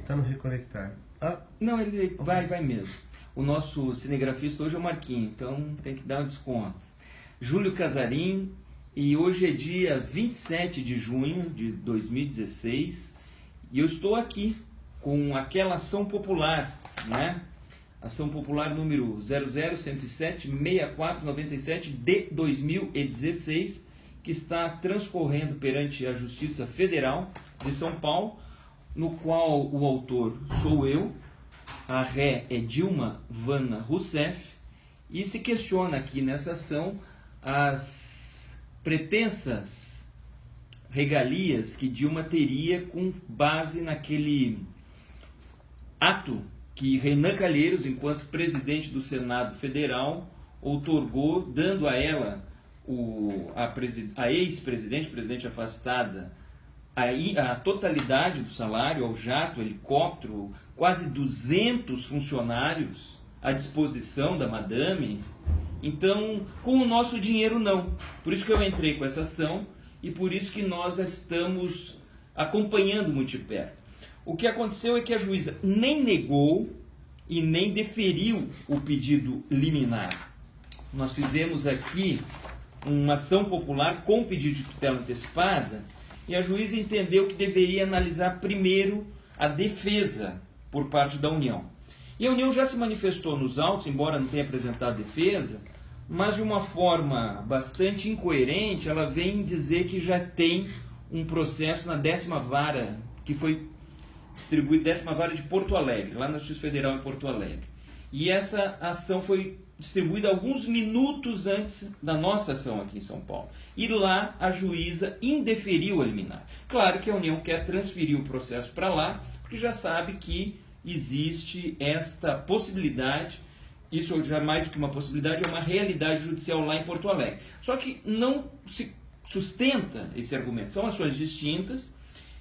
tá no Reconectar. Ah, Não, ele vai mesmo. O nosso cinegrafista hoje é o Marquinho, então tem que dar um desconto. Júlio Casarim, e hoje é dia 27 de junho de 2016, e eu estou aqui com aquela ação popular, né? Ação popular número 00107-6497 de 2016, que está transcorrendo perante a Justiça Federal de São Paulo, no qual o autor sou eu, a ré é Dilma Vana Rousseff, e se questiona aqui nessa ação as pretensas regalias que Dilma teria com base naquele ato que Renan Calheiros, enquanto presidente do Senado Federal, outorgou, dando a ela, a ex-presidente, presidente afastada, a totalidade do salário, ao jato, helicóptero, quase 200 funcionários à disposição da madame. Então, com o nosso dinheiro não. Por isso que eu entrei com essa ação e por isso que nós estamos acompanhando muito de perto. O que aconteceu é que a juíza nem negou e nem deferiu o pedido liminar. Nós fizemos aqui uma ação popular com pedido de tutela antecipada e a juíza entendeu que deveria analisar primeiro a defesa por parte da União. E a União já se manifestou nos autos, embora não tenha apresentado defesa, mas de uma forma bastante incoerente, ela vem dizer que já tem um processo na 10ª vara, que foi distribuído 10ª vara de Porto Alegre, lá na Justiça Federal em Porto Alegre. E essa ação foi distribuída alguns minutos antes da nossa ação aqui em São Paulo. E lá a juíza indeferiu a liminar. Claro que a União quer transferir o processo para lá, porque já sabe que existe esta possibilidade, isso já mais do que uma possibilidade, é uma realidade judicial lá em Porto Alegre. Só que não se sustenta esse argumento, são ações distintas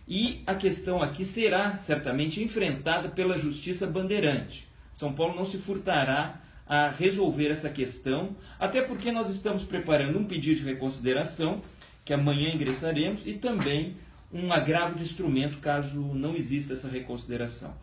e a questão aqui será certamente enfrentada pela Justiça Bandeirante. São Paulo não se furtará a resolver essa questão, até porque nós estamos preparando um pedido de reconsideração, que amanhã ingressaremos, e também um agravo de instrumento, caso não exista essa reconsideração.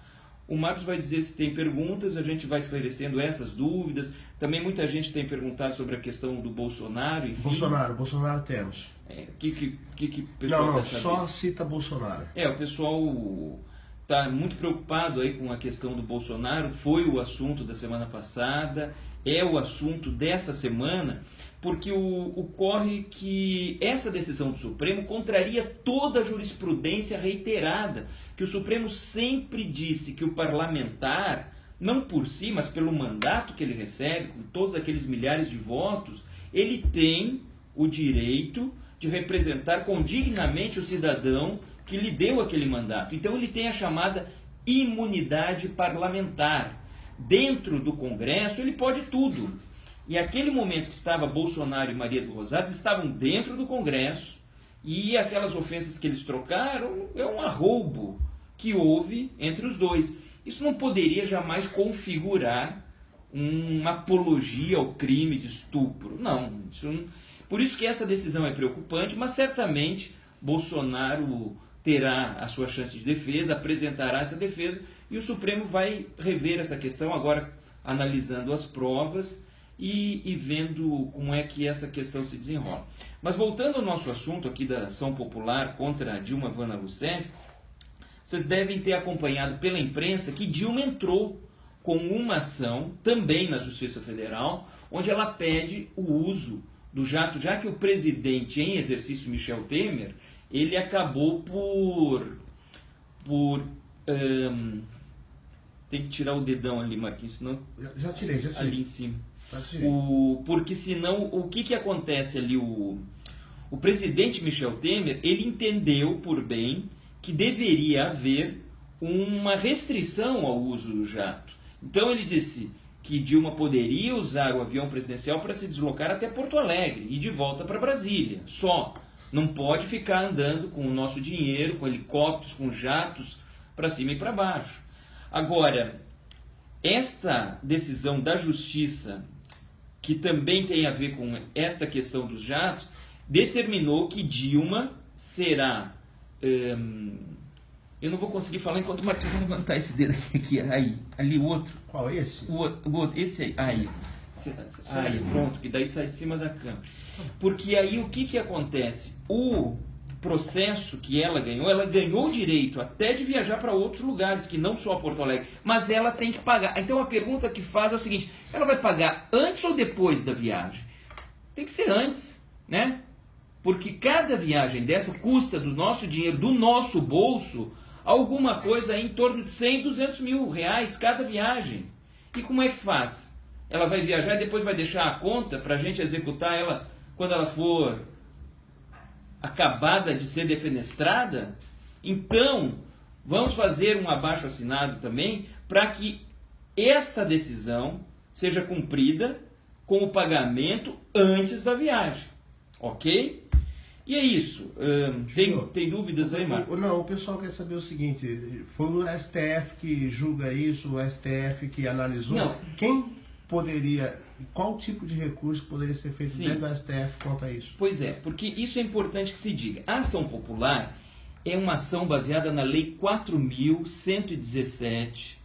O Marcos vai dizer se tem perguntas, a gente vai esclarecendo essas dúvidas. Também muita gente tem perguntado sobre a questão do Bolsonaro, enfim. Bolsonaro temos. O que o pessoal não, quer saber? só cita Bolsonaro. O pessoal está muito preocupado aí com a questão do Bolsonaro, foi o assunto da semana passada, é o assunto dessa semana, porque ocorre que essa decisão do Supremo contraria toda a jurisprudência reiterada, que o Supremo sempre disse que o parlamentar, não por si, mas pelo mandato que ele recebe, com todos aqueles milhares de votos, ele tem o direito de representar condignamente o cidadão que lhe deu aquele mandato. Então ele tem a chamada imunidade parlamentar. Dentro do Congresso ele pode tudo. E aquele momento que estava Bolsonaro e Maria do Rosário, eles estavam dentro do Congresso e aquelas ofensas que eles trocaram é um arroubo que houve entre os dois. Isso não poderia jamais configurar uma apologia ao crime de estupro. Não, por isso que essa decisão é preocupante, mas certamente Bolsonaro terá a sua chance de defesa, apresentará essa defesa e o Supremo vai rever essa questão agora, analisando as provas e vendo como é que essa questão se desenrola. Mas voltando ao nosso assunto aqui da ação popular contra Dilma Vana Rousseff, vocês devem ter acompanhado pela imprensa que Dilma entrou com uma ação, também na Justiça Federal, onde ela pede o uso do jato, já que o presidente em exercício, Michel Temer, ele acabou tem que tirar o dedão ali, Marquinhos, senão... Já tirei. Ali em cima. Porque senão, o que acontece ali? O presidente Michel Temer, ele entendeu por bem que deveria haver uma restrição ao uso do jato. Então ele disse que Dilma poderia usar o avião presidencial para se deslocar até Porto Alegre e de volta para Brasília, só. Não pode ficar andando com o nosso dinheiro, com helicópteros, com jatos, para cima e para baixo. Agora, esta decisão da Justiça, que também tem a ver com esta questão dos jatos, determinou que Dilma será Eu não vou conseguir falar enquanto o Marquinhos vai levantar esse dedo aqui, aí, ali o outro. Qual é esse? O outro, esse aí. Aí, pronto, que daí sai de cima da câmera. Porque aí o que acontece? O processo que ela ganhou o direito até de viajar para outros lugares, que não só Porto Alegre, mas ela tem que pagar. Então a pergunta que faz é o seguinte, ela vai pagar antes ou depois da viagem? Tem que ser antes, né? Porque cada viagem dessa custa do nosso dinheiro, do nosso bolso, alguma coisa em torno de 100, 200 mil reais cada viagem. E como é que faz? Ela vai viajar e depois vai deixar a conta para a gente executar ela quando ela for acabada de ser defenestrada? Então, vamos fazer um abaixo-assinado também para que esta decisão seja cumprida com o pagamento antes da viagem. Ok? E é isso. Tem dúvidas aí, Marco? Não, o pessoal quer saber o seguinte, foi o STF que julga isso, o STF que analisou. Não. Quem poderia, qual tipo de recurso poderia ser feito dentro do STF quanto a isso? Pois é, porque isso é importante que se diga. A ação popular é uma ação baseada na Lei 4.117,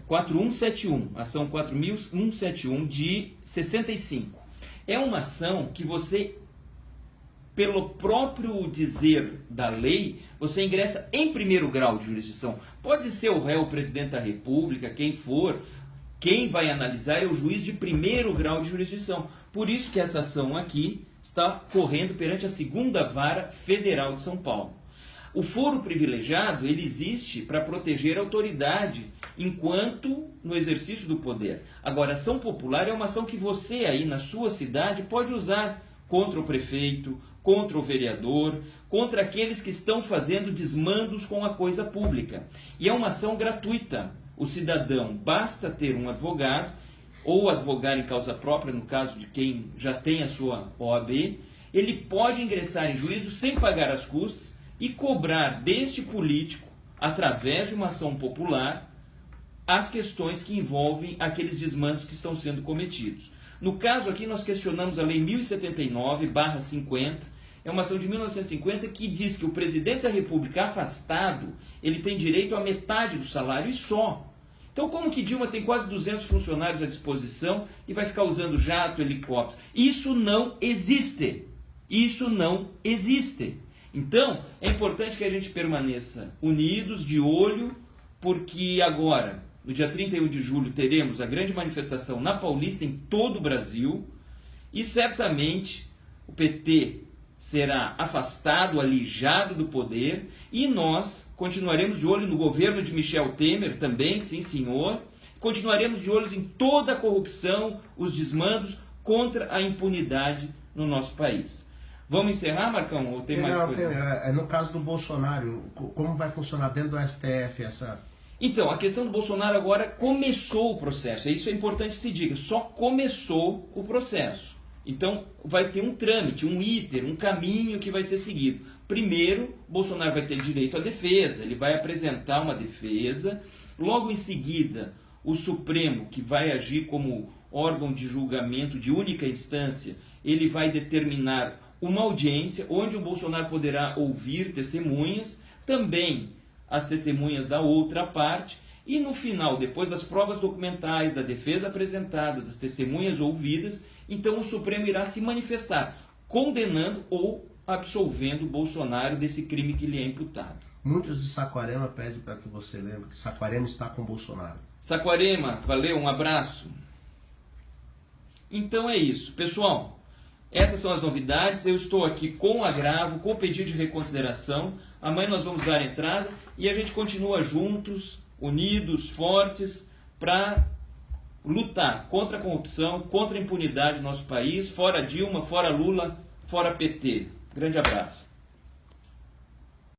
4171, ação 4.171 de 65. É uma ação que você, pelo próprio dizer da lei, você ingressa em primeiro grau de jurisdição. Pode ser o réu, o presidente da República, quem for, quem vai analisar é o juiz de primeiro grau de jurisdição. Por isso que essa ação aqui está correndo perante a segunda vara federal de São Paulo. O foro privilegiado, ele existe para proteger a autoridade enquanto no exercício do poder. Agora, a ação popular é uma ação que você aí na sua cidade pode usar contra o prefeito, contra o vereador, contra aqueles que estão fazendo desmandos com a coisa pública. E é uma ação gratuita. O cidadão basta ter um advogado, ou advogar em causa própria, no caso de quem já tem a sua OAB, ele pode ingressar em juízo sem pagar as custas e cobrar deste político, através de uma ação popular, as questões que envolvem aqueles desmandos que estão sendo cometidos. No caso aqui, nós questionamos a Lei 1079/50, é uma ação de 1950 que diz que o presidente da República afastado, ele tem direito a metade do salário e só. Então, como que Dilma tem quase 200 funcionários à disposição e vai ficar usando jato, helicóptero? Isso não existe. Isso não existe. Então, é importante que a gente permaneça unidos, de olho, porque agora, no dia 31 de julho, teremos a grande manifestação na Paulista, em todo o Brasil, e certamente o PT será afastado, alijado do poder, e nós continuaremos de olho no governo de Michel Temer também, sim senhor, continuaremos de olho em toda a corrupção, os desmandos contra a impunidade no nosso país. Vamos encerrar, Marcão, ou tem mais coisa? No caso do Bolsonaro, como vai funcionar dentro do STF essa... Então, a questão do Bolsonaro agora começou o processo, isso é importante que se diga, só começou o processo. Então, vai ter um trâmite, um iter, um caminho que vai ser seguido. Primeiro, Bolsonaro vai ter direito à defesa, ele vai apresentar uma defesa. Logo em seguida, o Supremo, que vai agir como órgão de julgamento de única instância, ele vai determinar uma audiência onde o Bolsonaro poderá ouvir testemunhas, também as testemunhas da outra parte, e no final, depois das provas documentais, da defesa apresentada, das testemunhas ouvidas, então o Supremo irá se manifestar, condenando ou absolvendo Bolsonaro desse crime que lhe é imputado. Muitos de Saquarema pedem para que você lembre que Saquarema está com Bolsonaro. Saquarema, valeu, um abraço. Então é isso. Pessoal, essas são as novidades. Eu estou aqui com o agravo, com o pedido de reconsideração. Amanhã nós vamos dar entrada e a gente continua juntos, unidos, fortes, para lutar contra a corrupção, contra a impunidade do nosso país, fora Dilma, fora Lula, fora PT. Grande abraço.